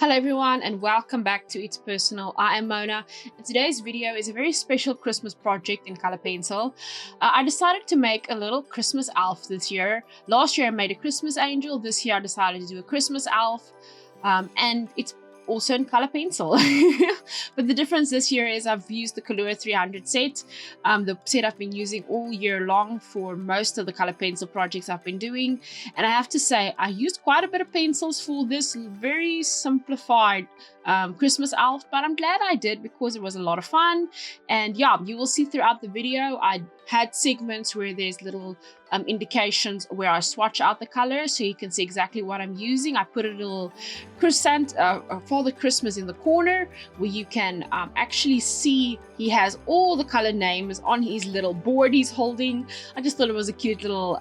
Hello everyone and welcome back to It's Personal. I am Mona and today's video is a very special Christmas project in Color Pencil. I decided to make a little Christmas elf this year. Last year I made a Christmas angel. This year I decided to do a Christmas elf and it's also in Color Pencil. But the difference this year is I've used the Kalour 300 set, the set I've been using all year long for most of the Color Pencil projects I've been doing. And I have to say, I used quite a bit of pencils for this very simplified Christmas elf, but I'm glad I did because it was a lot of fun. And yeah, you will see throughout the video, I had segments where there's little indications where I swatch out the colors so you can see exactly what I'm using. I put a little Father Christmas in the corner where you can actually see he has all the color names on his little board he's holding. I just thought it was a cute little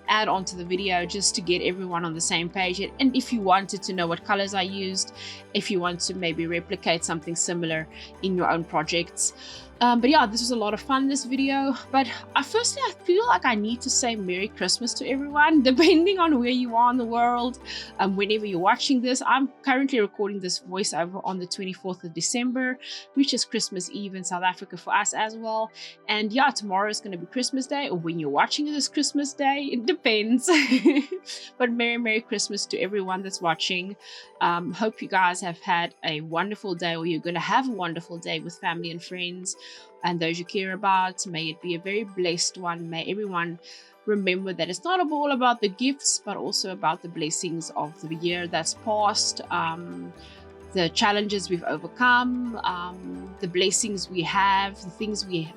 add-on to the video just to get everyone on the same page. And if you wanted to know what colors I used, if you want to maybe replicate something similar in your own projects. But yeah, this was a lot of fun, this video. But firstly, I feel like I need to say Merry Christmas to everyone, depending on where you are in the world, whenever you're watching this. I'm currently recording this voiceover on the 24th of December, which is Christmas Eve in South Africa for us as well. And yeah, tomorrow is going to be Christmas Day, or when you're watching this Christmas Day, it depends. But Merry Christmas to everyone that's watching. Hope you guys have had a wonderful day, or you're going to have a wonderful day with family and friends and those you care about. May it be a very blessed one. May everyone remember that it's not all about the gifts, but also about the blessings of the year that's passed, the challenges we've overcome, the blessings we have, the things we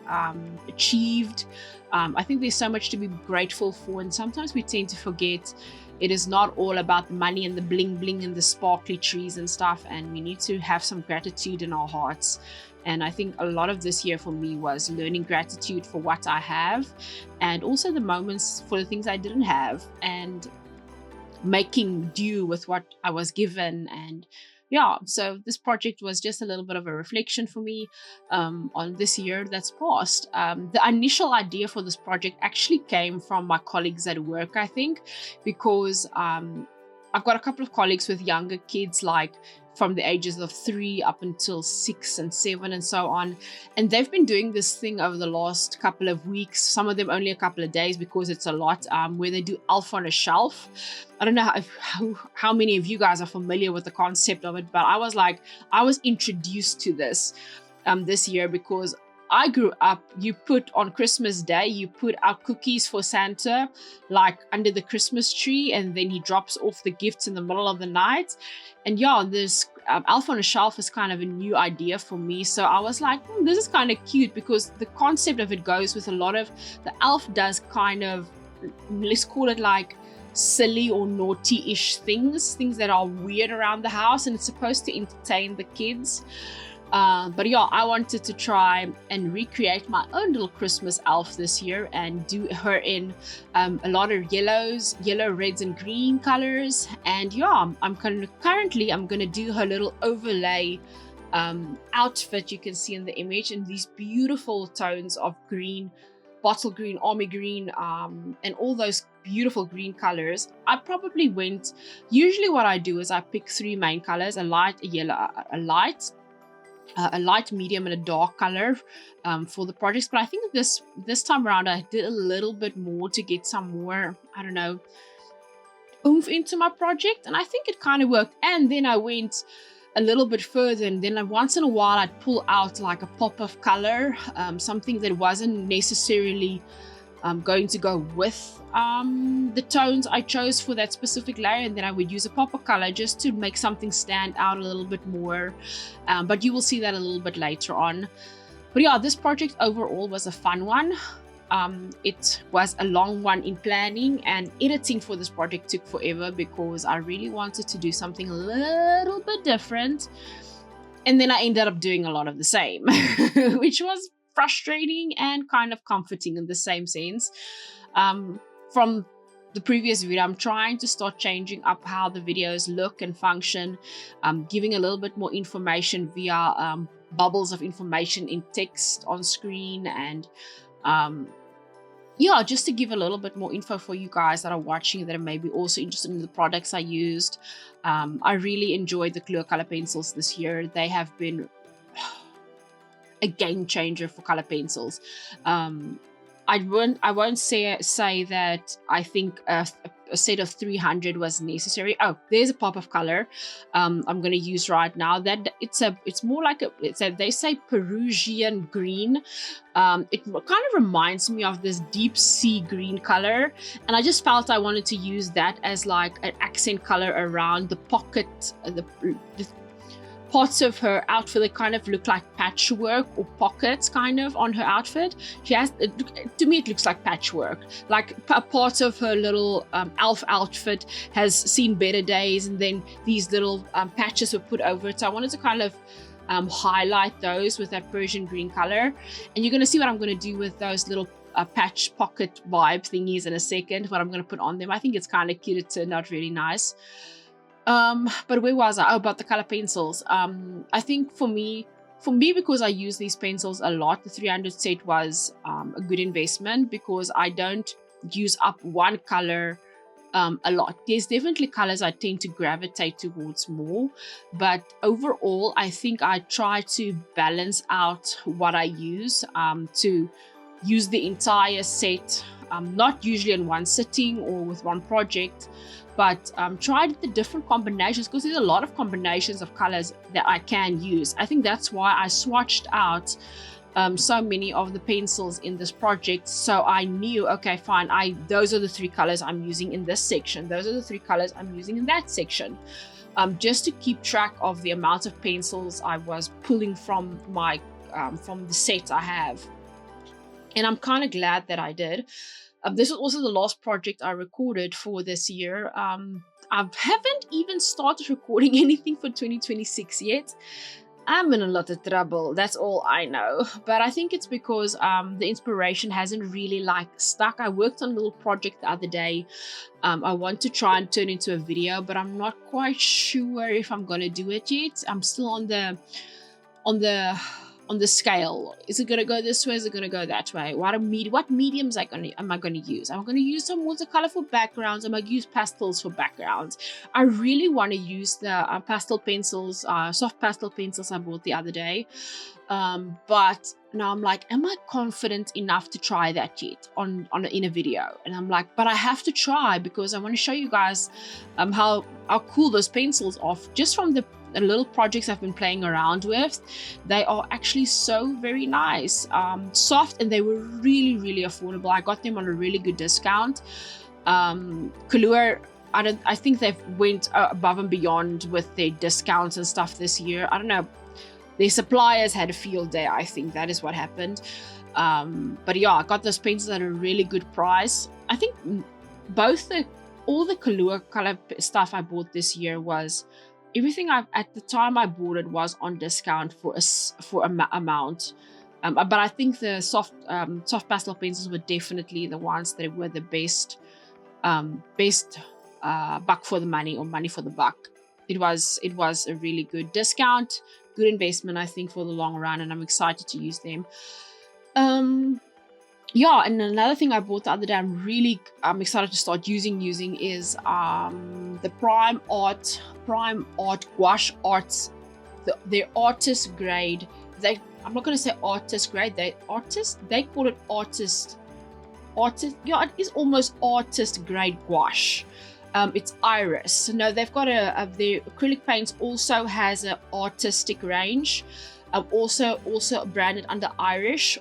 achieved. I think there's so much to be grateful for, and sometimes we tend to forget it is not all about the money and the bling bling and the sparkly trees and stuff, and we need to have some gratitude in our hearts. And I think a lot of this year for me was learning gratitude for what I have, and also the moments for the things I didn't have, and making do with what I was given. And yeah, so this project was just a little bit of a reflection for me on this year that's passed. The initial idea for this project actually came from my colleagues at work, I think, because I've got a couple of colleagues with younger kids, like from the ages of 3 up until 6 and 7 and so on. And they've been doing this thing over the last couple of weeks, some of them only a couple of days because it's a lot, where they do elf on a shelf. I don't know how many of you guys are familiar with the concept of it, but I was introduced to this this year because I grew up, you put on Christmas Day, you put out cookies for Santa, like under the Christmas tree, and then he drops off the gifts in the middle of the night. And yeah, this elf on a shelf is kind of a new idea for me. So I was like, this is kind of cute, because the concept of it goes with a lot of, the elf does kind of, let's call it like silly or naughty-ish things that are weird around the house, and it's supposed to entertain the kids. But yeah, I wanted to try and recreate my own little Christmas elf this year and do her in a lot of yellow, reds, and green colors. And yeah, I'm gonna do her little overlay outfit you can see in the image, in these beautiful tones of green, bottle green, army green, and all those beautiful green colors. I probably went, usually what I do is I pick 3 main colors: a light, a yellow, a light, medium, and a dark color for the projects. But I think this time around I did a little bit more to get some more, I don't know, oomph into my project, and I think it kind of worked. And then I went a little bit further, and then once in a while I'd pull out like a pop of color, something that wasn't necessarily going to go with the tones I chose for that specific layer, and then I would use a pop of color just to make something stand out a little bit more, but you will see that a little bit later on. But yeah, this project overall was a fun one. It was a long one in planning, and editing for this project took forever because I really wanted to do something a little bit different, and then I ended up doing a lot of the same, which was frustrating and kind of comforting in the same sense. From the previous video, I'm trying to start changing up how the videos look and function, giving a little bit more information via bubbles of information in text on screen, and yeah, just to give a little bit more info for you guys that are watching that are maybe also interested in the products I used. I really enjoyed the Kalour Color Pencils this year. They have been a game changer for color pencils. Um, I won't say that I think a set of 300 was necessary. Oh, there's a pop of color I'm going to use right now. That it's more like they say Peruvian green. It kind of reminds me of this deep sea green color, and I just felt I wanted to use that as like an accent color around the pocket, the parts of her outfit that kind of look like patchwork or pockets kind of on her outfit. She has, to me, it looks like patchwork. Like parts of her little elf outfit has seen better days, and then these little patches were put over it. So I wanted to kind of highlight those with that Persian green color. And you're going to see what I'm going to do with those little patch pocket vibe thingies in a second, what I'm going to put on them. I think it's kind of cute. It turned out really nice. But where was I? Oh, about the color pencils. I think for me, because I use these pencils a lot, the 300 set was a good investment because I don't use up one color a lot. There's definitely colors I tend to gravitate towards more, but overall, I think I try to balance out what I use to use the entire set, not usually in one sitting or with one project, but tried the different combinations because there's a lot of combinations of colors that I can use. I think that's why I swatched out so many of the pencils in this project, so I knew, okay, fine, those are the 3 colors I'm using in this section, those are the 3 colors I'm using in that section, just to keep track of the amount of pencils I was pulling from my from the set I have. And I'm kind of glad that I did. This was also the last project I recorded for this year. I haven't even started recording anything for 2026 yet. I'm in a lot of trouble, that's all I know. But I think it's because the inspiration hasn't really stuck. I worked on a little project the other day. I want to try and turn into a video, but I'm not quite sure if I'm gonna do it yet. I'm still on the scale. Is it going to go this way? Is it going to go that way? What mediums am I going to use? Am I going to use some watercolor for backgrounds? Am I going to use pastels for backgrounds? I really want to use the pastel pencils, soft pastel pencils I bought the other day. But now I'm like, am I confident enough to try that yet in a video? And I'm like, but I have to try because I want to show you guys how cool those pencils are just from the little projects I've been playing around with. They are actually so very nice, soft, and they were really, really affordable. I got them on a really good discount. Kalour, I think they've went above and beyond with their discounts and stuff this year. I don't know, their suppliers had a field day. I think that is what happened. But yeah, I got those pencils at a really good price. I think all the Kalour color stuff I bought this year was everything at the time I bought it was on discount for amount. But I think the soft pastel pencils were definitely the ones that were the best buck for the money, or money for the buck. It was a really good discount, good investment, I think, for the long run, and I'm excited to use them. Yeah, and another thing I bought the other day I'm excited to start using is the Prime Art Gouache Arts, their artist grade. I'm not going to say artist grade, they call it artist. Yeah, it is almost artist grade gouache. It's iris. No, they've got their acrylic paints also has an artistic range. Also branded under Iris.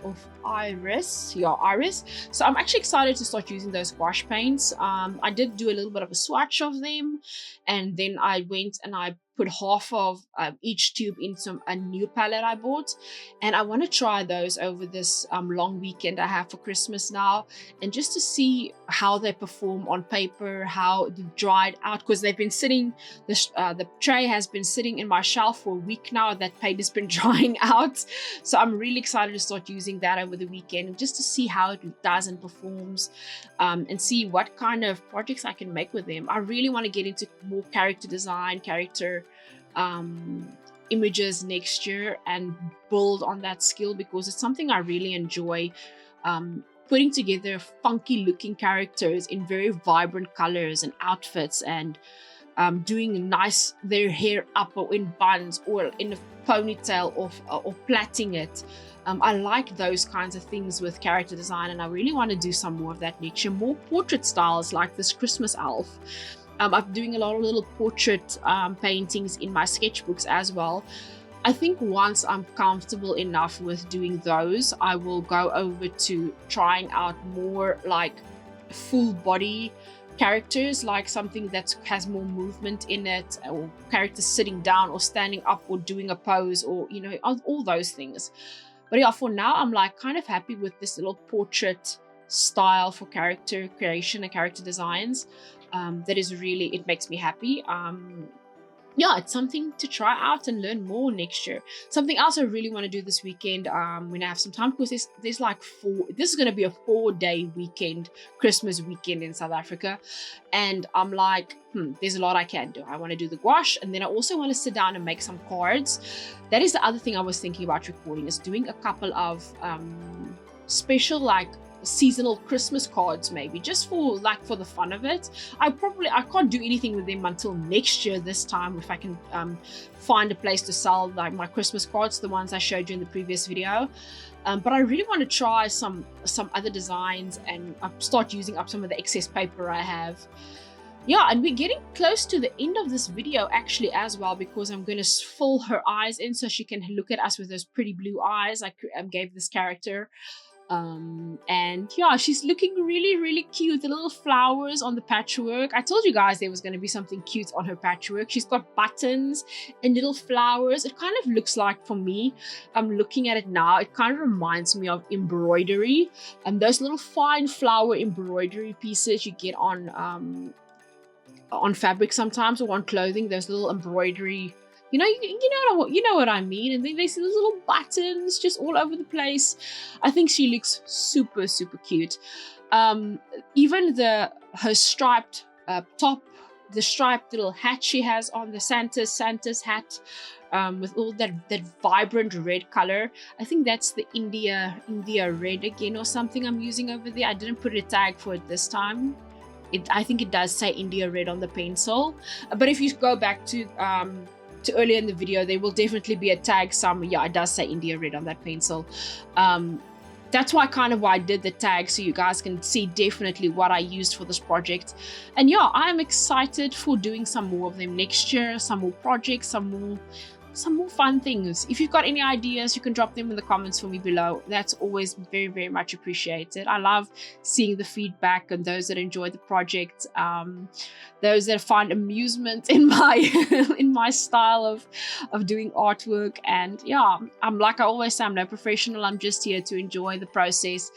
So I'm actually excited to start using those gouache paints. I did do a little bit of a swatch of them, and then I went and I put half of each tube into a new palette I bought, and I want to try those over this long weekend I have for Christmas now, and just to see how they perform on paper, how they dried out, because they've been sitting, the tray has been sitting in my shelf for a week now. That paint has been drying out, so I'm really excited to start using that over the weekend just to see how it does and performs, and see what kind of projects I can make with them. I really want to get into more character design, images next year, and build on that skill because it's something I really enjoy. putting together funky looking characters in very vibrant colors and outfits, and doing nice their hair up or in buns or in a ponytail or plaiting it. I like those kinds of things with character design, and I really want to do some more of that next year. More portrait styles like this Christmas elf. I'm doing a lot of little portrait paintings in my sketchbooks as well. I think once I'm comfortable enough with doing those, I will go over to trying out more like full body characters, like something that has more movement in it, or characters sitting down or standing up or doing a pose, or you know, all those things. But yeah, for now I'm like kind of happy with this little portrait style for character creation and character designs. That is really, it makes me happy. Yeah, it's something to try out and learn more next year. Something else I really want to do this weekend, when I have some time, because there's like this is going to be a 4-day weekend, Christmas weekend in South Africa. And I'm like, there's a lot I can do. I want to do the gouache, and then I also want to sit down and make some cards. That is the other thing I was thinking about recording, is doing a couple of special like seasonal Christmas cards, maybe just for the fun of it. I can't do anything with them until next year this time, if I can find a place to sell like my Christmas cards, the ones I showed you in the previous video. But I really want to try some other designs and start using up some of the excess paper I have. Yeah, and we're getting close to the end of this video actually as well, because I'm going to fill her eyes in so she can look at us with those pretty blue eyes I gave this character. And yeah, she's looking really, really cute. The little flowers on the patchwork. I told you guys there was going to be something cute on her patchwork. She's got buttons and little flowers. It kind of looks like, for me, I'm looking at it now, it kind of reminds me of embroidery. And those little fine flower embroidery pieces you get on fabric sometimes, or on clothing, those little embroidery, you know what I mean. And then there's these little buttons just all over the place. I think she looks super, super cute. Even her striped top, the striped little hat she has on, the Santa's hat, with all that vibrant red color. I think that's the India red again or something I'm using over there. I didn't put a tag for it this time. I think it does say India red on the pencil. But if you go back to earlier in the video, there will definitely be a tag somewhere. Yeah, it does say India red on that pencil. That's why I did the tag, so you guys can see definitely what I used for this project. And yeah, I'm excited for doing some more of them next year, some more projects, some more fun things. If you've got any ideas, you can drop them in the comments for me below. That's always very, very much appreciated. I love seeing the feedback and those that enjoy the project, those that find amusement in my in my style of doing artwork. And yeah, like I always say, I'm no professional. I'm just here to enjoy the process,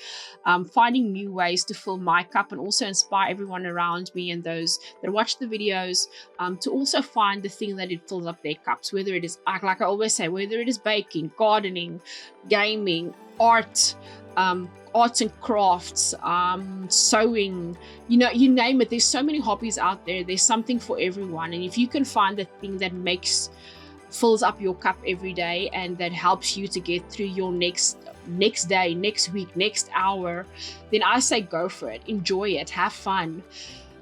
finding new ways to fill my cup, and also inspire everyone around me and those that watch the videos, to also find the thing that it fills up their cups, whether it is, like I always say, whether it is baking, gardening, gaming, arts and crafts, sewing, you name it. There's so many hobbies out there. There's something for everyone. And if you can find the thing that fills up your cup every day, and that helps you to get through your next day, next week, next hour, then I say go for it. Enjoy it. Have fun.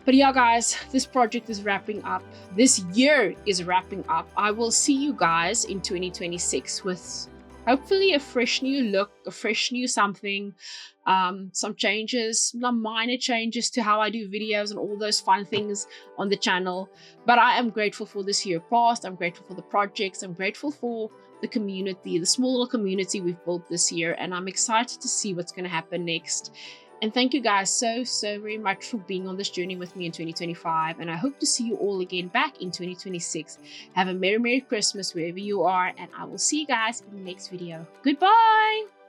But yeah, guys, this project is wrapping up. This year is wrapping up. I will see you guys in 2026 with hopefully a fresh new look, a fresh new something, some changes, some minor changes to how I do videos and all those fun things on the channel. But I am grateful for this year past. I'm grateful for the projects. I'm grateful for the community, the small little community we've built this year. And I'm excited to see what's going to happen next. And thank you guys so very much for being on this journey with me in 2025. And I hope to see you all again back in 2026. Have a Merry Christmas wherever you are. And I will see you guys in the next video. Goodbye.